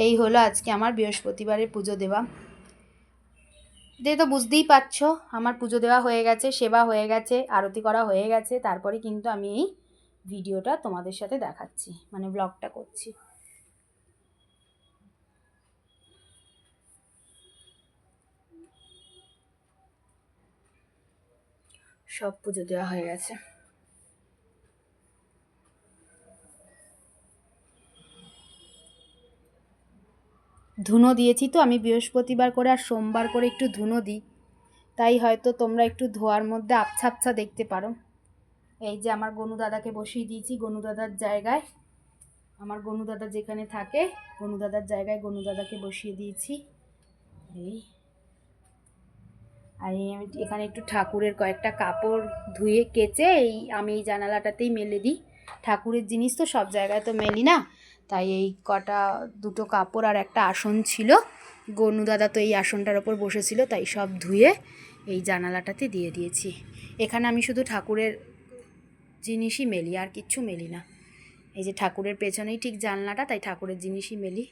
এই হলো আজকে আমার বৃহস্পতিবারের পুজো দেওয়া। তো বুঝতেই পারছো আমার পুজো দেওয়া হয়ে গেছে, সেবা হয়ে গেছে, আরতি করা হয়ে গেছে। তারপরে কিন্তু আমি এই ভিডিওটা তোমাদের সাথে দেখাচ্ছি, মানে ব্লগটা করছি। সব পুজো দেওয়া হয়ে গেছে। ধুনো দিয়েছি তো আমি বৃহস্পতিবার করে, আর সোমবার করে একটু ধুনো দিই, তাই হয়তো তোমরা একটু ধোয়ার মধ্যে আবছা আবছা দেখতে পারো। এই যে আমার গনু দাদাকে বসিয়ে দিয়েছি গনু দাদার জায়গায়। আমার গনু দাদা যেখানে থাকে গনু দাদার জায়গায় গনু দাদাকে বসিয়ে দিয়েছি। এই আর আমি এখানে একটু ঠাকুরের কয়েকটা কাপড় ধুয়ে কেচে আমি এই জানালাটাতেই মেলে দিই। ঠাকুরের জিনিস তো সব জায়গায় তো মেলি না, তাই এই কটা দুটো কাপড় আর একটা আসন ছিল, গনু দাদা তো এই আসনটার ওপর বসেছিল, তাই সব ধুয়ে এই জানালাটাতে দিয়ে দিয়েছি। এখানে আমি শুধু ঠাকুরের জিনিসই মেলি, আর কিচ্ছু মেলি না। এই যে ঠাকুরের পেছনেই ঠিক জানলাটা, তাই ঠাকুরের জিনিসই মেলি।